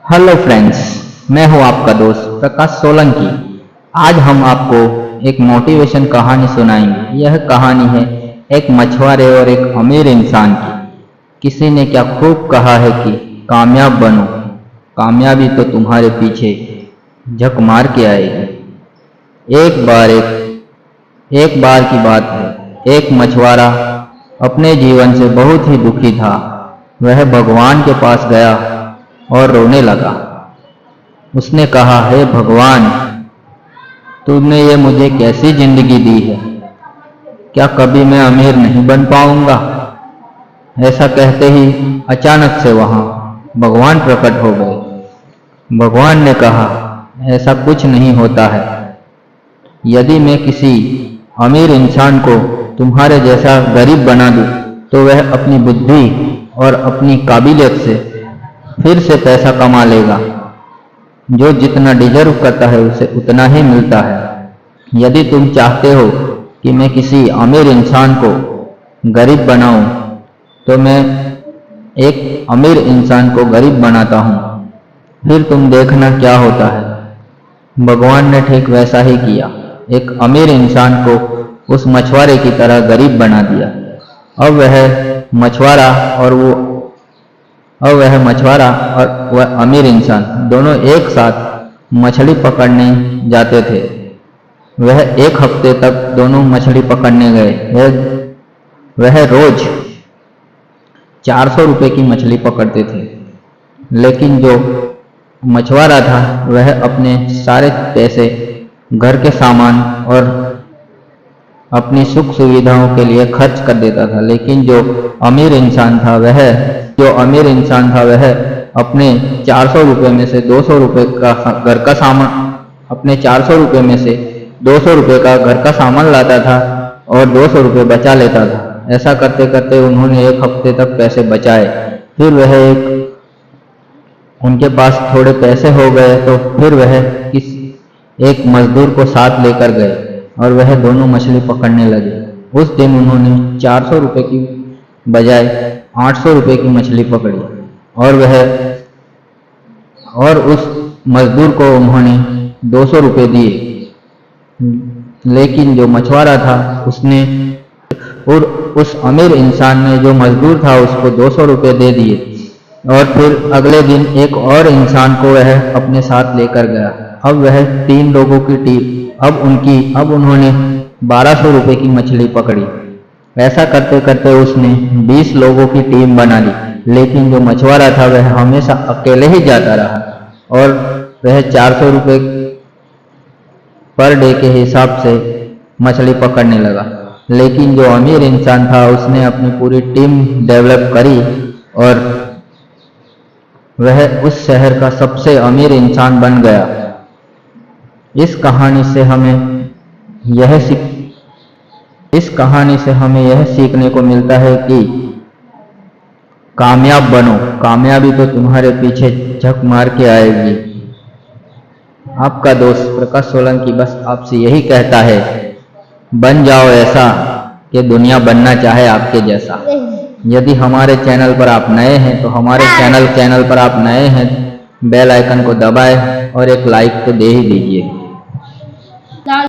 Hello friends, मैं हूं आपका दोस्त प्रकाश सोलंकी। आज हम आपको एक मोटिवेशन कहानी सुनाएंगे। यह कहानी है एक मछुआरे और एक अमीर इंसान की। किसी ने क्या खूब कहा है कि कामयाब बनो, कामयाबी तो तुम्हारे पीछे झक मार के आएगी। एक बार की बात है, एक मछुआरा अपने जीवन से बहुत ही दुखी था। वह भगवान के पास गया और रोने लगा। उसने कहा, हे भगवान, तुमने ये मुझे कैसी जिंदगी दी है? क्या कभी मैं अमीर नहीं बन पाऊंगा? ऐसा कहते ही अचानक से वहां भगवान प्रकट हो गए। भगवान ने कहा, ऐसा कुछ नहीं होता है। यदि मैं किसी अमीर इंसान को तुम्हारे जैसा गरीब बना दूं, तो वह अपनी बुद्धि और अपनी काबिलियत से फिर से पैसा कमा लेगा। जो जितना डिजर्व करता है उसे उतना ही मिलता है। यदि तुम चाहते हो कि मैं किसी अमीर इंसान को गरीब बनाऊं, तो मैं एक अमीर इंसान को गरीब बनाता हूं, फिर तुम देखना क्या होता है। भगवान ने ठीक वैसा ही किया। एक अमीर इंसान को उस मछुआरे की तरह गरीब बना दिया। अब वह मछुआरा और वह अमीर इंसान दोनों एक साथ मछली पकड़ने जाते थे। वह एक हफ्ते तक दोनों मछली पकड़ने गए। वह रोज 400 रुपये की मछली पकड़ते थे। लेकिन जो मछुआरा था वह अपने सारे पैसे घर के सामान और अपनी सुख सुविधाओं के लिए खर्च कर देता था। लेकिन जो अमीर इंसान था वह अपने 400 रुपये में से 200 रुपये का घर का सामान अपने 400 रुपये में से 200 रुपये का घर का सामान लाता था और 200 रुपये बचा लेता था। ऐसा करते करते उन्होंने एक हफ्ते तक पैसे बचाए। फिर उनके पास थोड़े पैसे हो गए, तो फिर वह एक मजदूर को साथ लेकर गए और वह दोनों मछली पकड़ने लगे। उस दिन उन्होंने 400 रुपये की बजाय 800 रुपये की मछली पकड़ी और उस मजदूर को उन्होंने 200 रुपये दिए। लेकिन जो मछुआरा था उस अमीर इंसान ने जो मजदूर था उसको 200 रुपये दे दिए। और फिर अगले दिन एक और इंसान को वह अपने साथ लेकर गया। अब वह 3 लोगों की टीम अब उन्होंने 1200 रुपये की मछली पकड़ी। ऐसा करते करते उसने 20 लोगों की टीम बना ली। लेकिन जो मछुआरा था वह हमेशा अकेले ही जाता रहा और वह 400 रुपये पर डे के हिसाब से मछली पकड़ने लगा। लेकिन जो अमीर इंसान था उसने अपनी पूरी टीम डेवलप करी और वह उस शहर का सबसे अमीर इंसान बन गया। इस कहानी से हमें यह सीखने को मिलता है कि कामयाब बनो, कामयाबी तो तुम्हारे पीछे झक मार के आएगी। आपका दोस्त प्रकाश सोलंकी बस आपसे यही कहता है, बन जाओ ऐसा कि दुनिया बनना चाहे आपके जैसा। यदि हमारे चैनल पर आप नए हैं तो हमारे चैनल पर आप नए हैं, बेल आइकन को दबाएं और एक लाइक तो दे ही दीजिए।